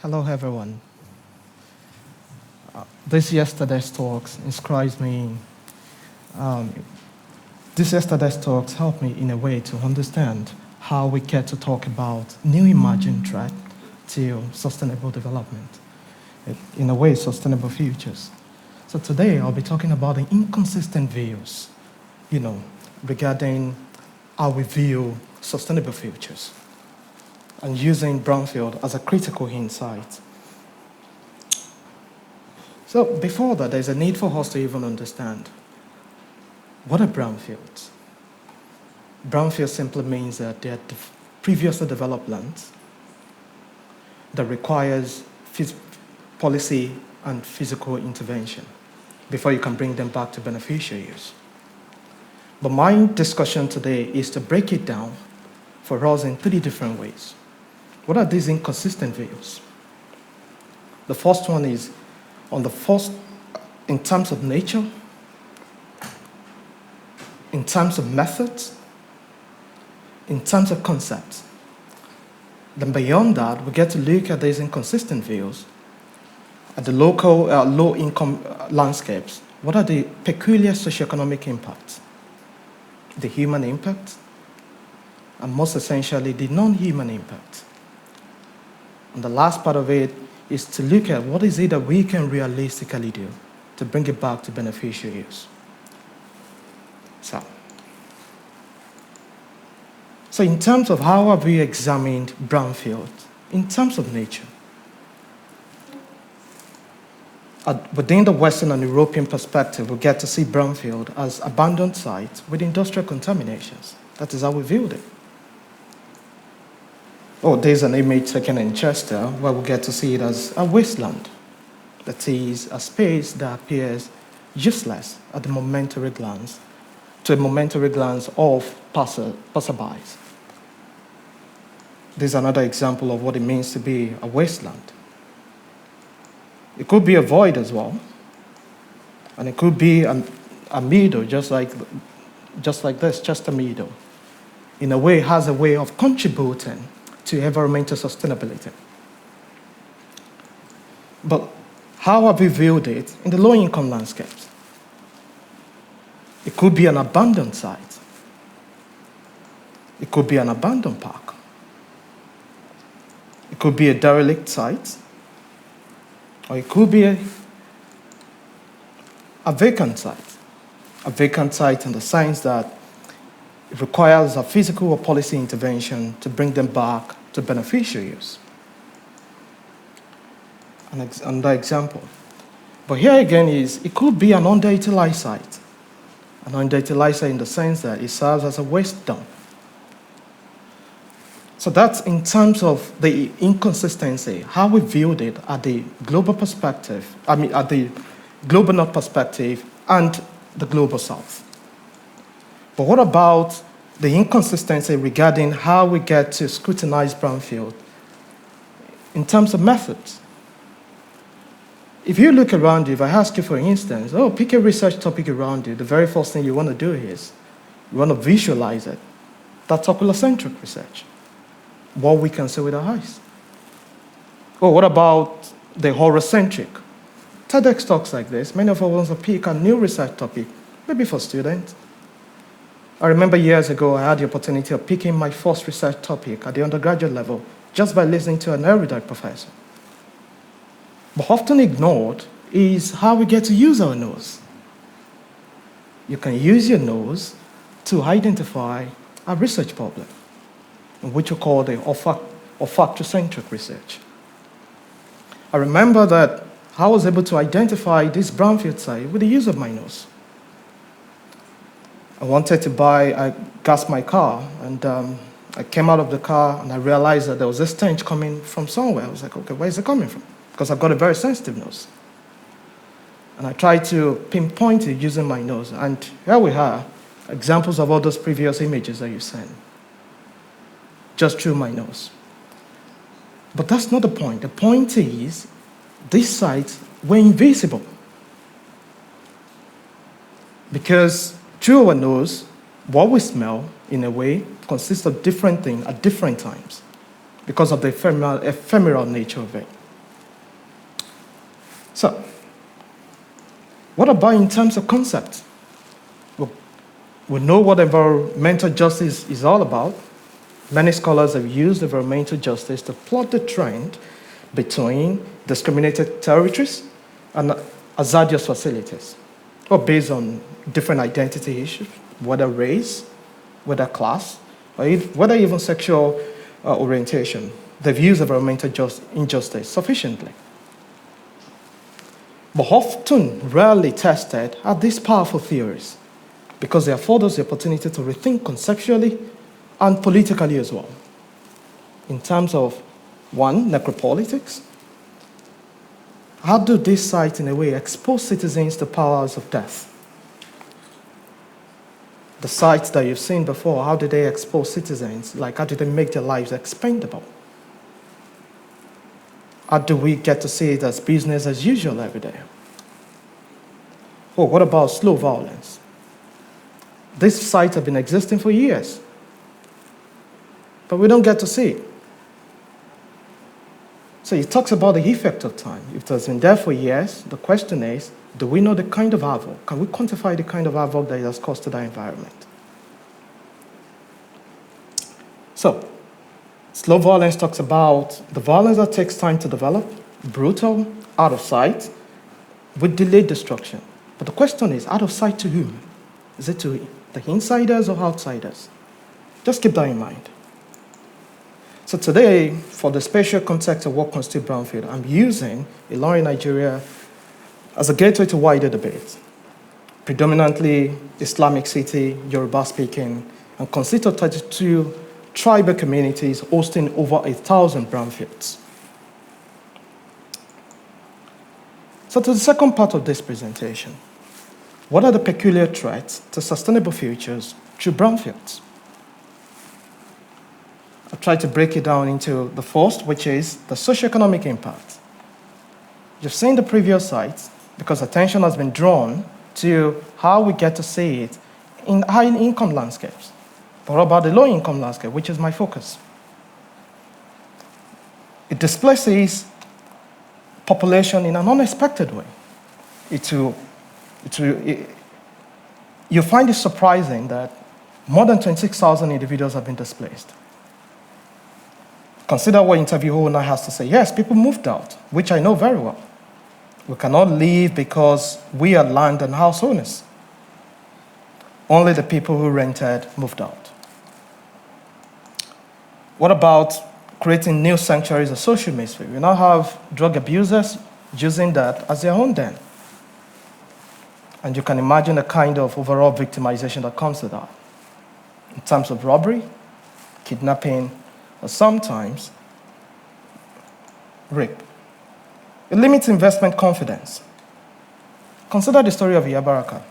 Hello, everyone. This yesterday's talks inscribes me. Um, this yesterday's talks helped me in a way to understand how we get to talk about new emerging threat to sustainable development. In a way, sustainable futures. So today I'll be talking about the inconsistent views, regarding how we view sustainable futures and using Brownfield as a critical insight. So before that, there's a need for us to even understand what are brownfields. Brownfield simply means that they're previously developed lands that requires policy and physical intervention before you can bring them back to beneficial use. But my discussion today is to break it down for us in 3 different ways. What are these inconsistent views? The first one is in terms of nature, in terms of methods, in terms of concepts. Then beyond that, we get to look at these inconsistent views at the local low-income landscapes. What are the peculiar socioeconomic impacts? The human impact, and most essentially, the non-human impact. And the last part of it is to look at what is it that we can realistically do to bring it back to beneficial use. So in terms of how have we examined brownfield, in terms of nature, within the Western and European perspective, we get to see brownfield as abandoned sites with industrial contaminations. That is how we viewed it. There's an image taken in Chester where we get to see it as a wasteland. That is a space that appears useless at the momentary glance, to a momentary glance of passerbys. There's another example of what it means to be a wasteland. It could be a void as well, and it could be a meadow, just like this, Chester Meadow. In a way, it has a way of contributing to environmental sustainability. But how have we viewed it in the low-income landscapes? It could be an abandoned site. It could be an abandoned park. It could be a derelict site. Or it could be a vacant site. A vacant site in the sense that it requires a physical or policy intervention to bring them back to beneficial use. Another example. But here again it could be an underutilized site. An underutilized site in the sense that it serves as a waste dump. So that's in terms of the inconsistency, how we viewed it at the global perspective, at the global north perspective and the global south. But what about the inconsistency regarding how we get to scrutinize brownfield in terms of methods? If you look around you, if I ask you, for instance, pick a research topic around you, the very first thing you want to do is you want to visualize it. That's oculocentric research, what we can see with our eyes. What about the horocentric? TEDx talks like this. Many of us want to pick a new research topic, maybe for students. I remember years ago, I had the opportunity of picking my first research topic at the undergraduate level just by listening to an erudite professor. But often ignored is how we get to use our nose. You can use your nose to identify a research problem, which we call the olfactocentric research. I remember that I was able to identify this brownfield site with the use of my nose. I wanted to gas my car, and I came out of the car and I realized that there was a stench coming from somewhere. I was like, okay, where is it coming from? Because I've got a very sensitive nose. And I tried to pinpoint it using my nose. And here we are, examples of all those previous images that you sent, just through my nose. But that's not the point. The point is, these sites were invisible. Because through our nose, what we smell, in a way, consists of different things at different times because of the ephemeral nature of it. What about in terms of concept? We know what environmental justice is all about. Many scholars have used environmental justice to plot the trend between discriminated territories and hazardous facilities, or based on different identity issues, whether race, whether class, or whether even sexual orientation. They've used environmental injustice sufficiently. But often rarely tested are these powerful theories because they afford us the opportunity to rethink conceptually and politically as well. In terms of, one, necropolitics. How do these sites, in a way, expose citizens to powers of death? The sites that you've seen before, how do they expose citizens? Like, how do they make their lives expendable? How do we get to see it as business as usual every day? Oh, what about slow violence? These sites have been existing for years, but we don't get to see it. So it talks about the effect of time. If it has been there for years, the question is, do we know the kind of havoc? Can we quantify the kind of havoc that it has caused to the environment? So, slow violence talks about the violence that takes time to develop, brutal, out of sight, with delayed destruction. But the question is, out of sight to whom? Is it to the insiders or outsiders? Just keep that in mind. So today, for the spatial context of what constitutes brownfield, I'm using Ilorin, Nigeria as a gateway to wider debate. Predominantly Islamic city, Yoruba speaking, and consists of 32 tribal communities hosting over 1,000 brownfields. So to the second part of this presentation, what are the peculiar threats to sustainable futures through brownfields? I'll try to break it down into the first, which is the socioeconomic impact. You've seen the previous sites because attention has been drawn to how we get to see it in high-income landscapes. But what about the low-income landscape, which is my focus? It displaces population in an unexpected way. You find it surprising that more than 26,000 individuals have been displaced. Consider what interview owner has to say. Yes, people moved out, which I know very well. We cannot leave because we are land and house owners. Only the people who rented moved out. What about creating new sanctuaries of social misery? We now have drug abusers using that as their own den. And you can imagine the kind of overall victimization that comes with that. In terms of robbery, kidnapping, or sometimes rape. It limits investment confidence. Consider the story of Yabaraka,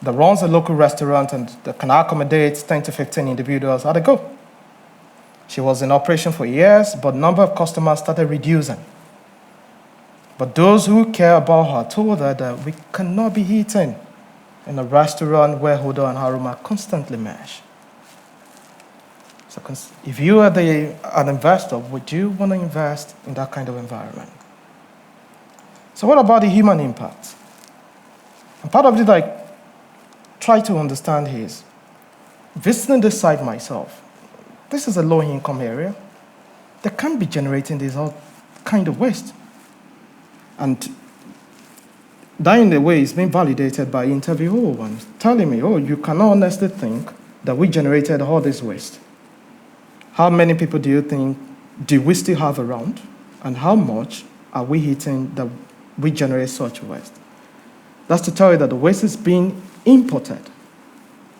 that runs a local restaurant and that can accommodate 10 to 15 individuals at a go. She was in operation for years, but number of customers started reducing. But those who care about her told her that we cannot be eating in a restaurant where Hodo and Haruma constantly mesh. So if you are an investor, would you want to invest in that kind of environment? So what about the human impact? And part of it I try to understand is, visiting this site myself, this is a low-income area. They can't be generating this all kind of waste. And that in a way is being validated by interviewers telling me, oh, you cannot honestly think that we generated all this waste. How many people do you think do we still have around? And how much are we eating that we generate such waste? That's to tell you that the waste is being imported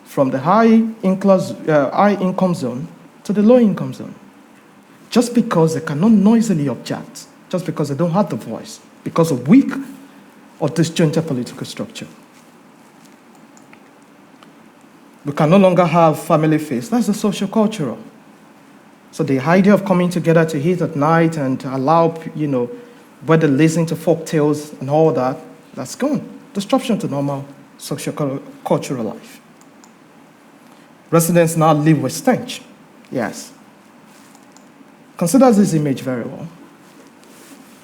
from the high-income zone to the low-income zone. Just because they cannot noisily object, just because they don't have the voice, because of weak or disjointed political structure. We can no longer have family feasts. That's the social-cultural. So the idea of coming together to eat at night and allow, whether listening to folk tales and all that, that's gone. Disruption to normal social-cultural life. Residents now live with stench. Yes. Consider this image very well.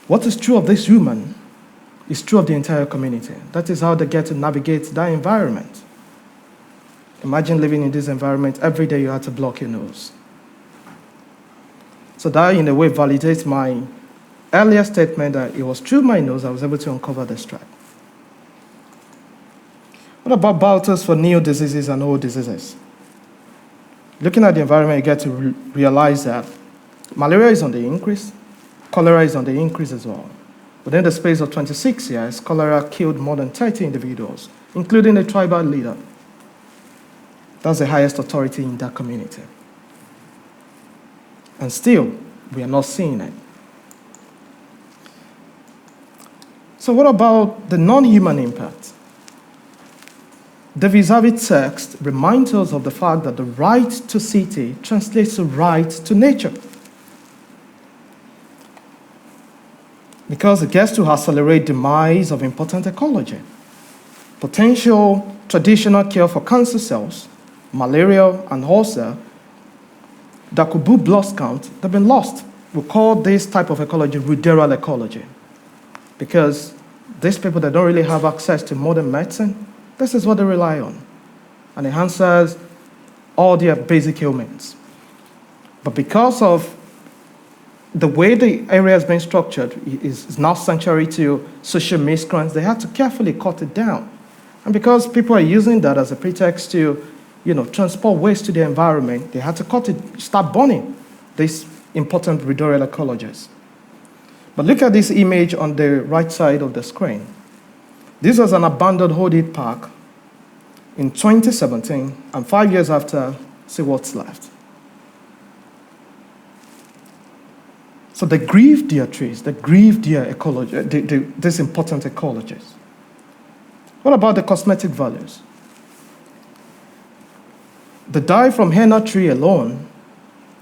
What is true of this woman It's true of the entire community. That is how they get to navigate that environment. Imagine living in this environment. Every day you had to block your nose. So that, in a way, validates my earlier statement that it was through my nose I was able to uncover the stripe. What about battles for new diseases and old diseases? Looking at the environment, you get to realize that malaria is on the increase, cholera is on the increase as well. Within the space of 26 years, cholera killed more than 30 individuals, including a tribal leader. That's the highest authority in that community. And still, we are not seeing it. So what about the non-human impact? The vis-a-vis text reminds us of the fact that the right to city translates to right to nature. Because it gets to accelerate demise of important ecology. Potential traditional cure for cancer cells, malaria, and ulcer that could boost blood count, they've been lost. We call this type of ecology ruderal ecology. Because these people that don't really have access to modern medicine, this is what they rely on. And it answers all their basic ailments. But because of the way the area has been structured is now sanctuary to social miscreants, they had to carefully cut it down. And because people are using that as a pretext to, transport waste to the environment, they had to start burning these important ruderal ecologies. But look at this image on the right side of the screen. This was an abandoned Hodid park in 2017, and 5 years after, see what's left. So they grieved their trees, they grieved their ecology, these important ecologies. What about the cosmetic values? The dye from henna tree alone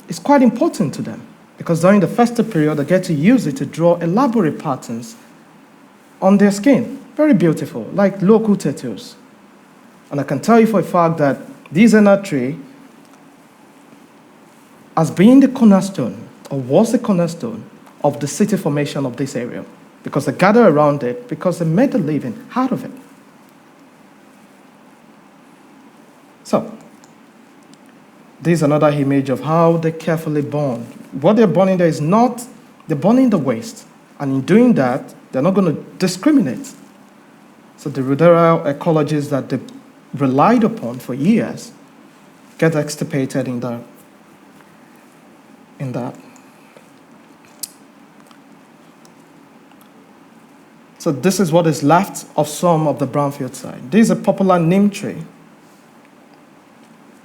is quite important to them because during the festive period, they get to use it to draw elaborate patterns on their skin. Very beautiful, like local tattoos. And I can tell you for a fact that this henna tree has been the cornerstone, or was the cornerstone, of the city formation of this area because they gather around it because they made a living out of it. So, this is another image of how they carefully burn. What they're burning there is not, they're burning the waste. And in doing that, they're not going to discriminate. So the ruderal ecologies that they relied upon for years get extirpated in that. So this is what is left of some of the Brownfield side. This is a popular neem tree.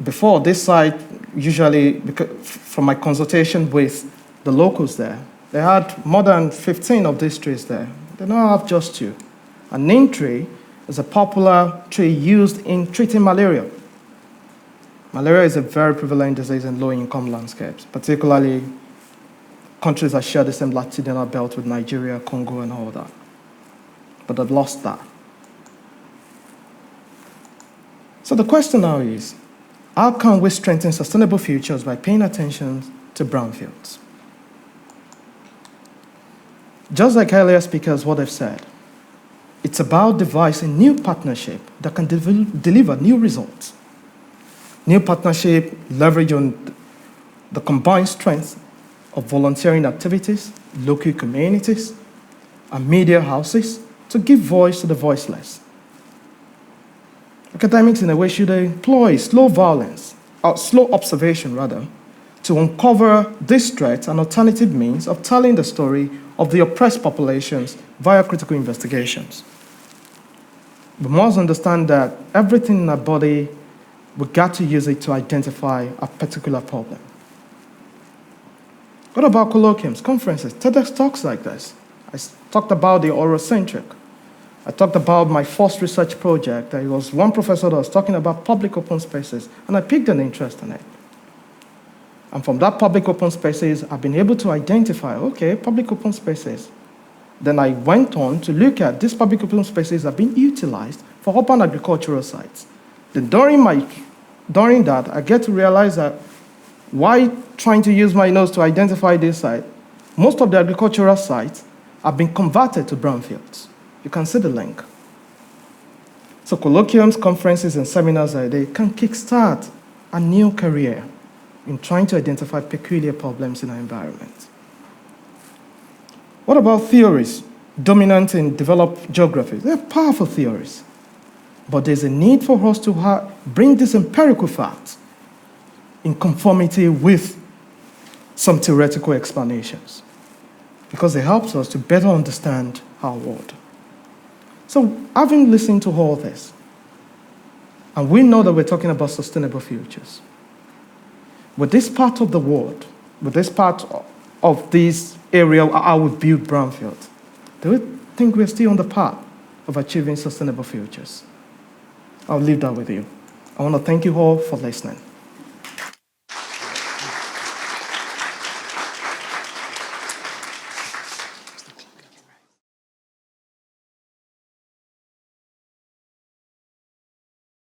Before this site, usually, from my consultation with the locals there, they had more than 15 of these trees there. They now have just 2. A neem tree is a popular tree used in treating malaria. Malaria is a very prevalent disease in low-income landscapes, particularly countries that share the same latitudinal belt with Nigeria, Congo, and all that. But they've lost that. So the question now is, how can we strengthen sustainable futures by paying attention to brownfields? Just like earlier speakers, what they've said, it's about devising new partnership that can deliver new results. New partnership leverage on the combined strength of volunteering activities, local communities, and media houses to give voice to the voiceless. Academics, in a way, should employ slow observation, to uncover this threat and alternative means of telling the story of the oppressed populations via critical investigations. We must understand that everything in our body, we've got to use it to identify a particular problem. What about colloquiums, conferences, TEDx talks like this? I talked about the Orocentric. I talked about my first research project. There was one professor that was talking about public open spaces, and I piqued an interest in it. And from that public open spaces, I've been able to identify, okay, public open spaces. Then I went on to look at these public open spaces that are being utilized for urban agricultural sites. Then during that, I get to realize that while trying to use my nose to identify this site, most of the agricultural sites have been converted to brownfields. You can see the link. So colloquiums, conferences, and seminars like they can kickstart a new career in trying to identify peculiar problems in our environment. What about theories dominant in developed geographies? They're powerful theories. But there's a need for us to bring these empirical facts in conformity with some theoretical explanations, because it helps us to better understand our world. So, having listened to all this, and we know that we're talking about sustainable futures, with this part of the world, with this part of this area, how we build brownfields, do we think we're still on the path of achieving sustainable futures? I'll leave that with you. I want to thank you all for listening.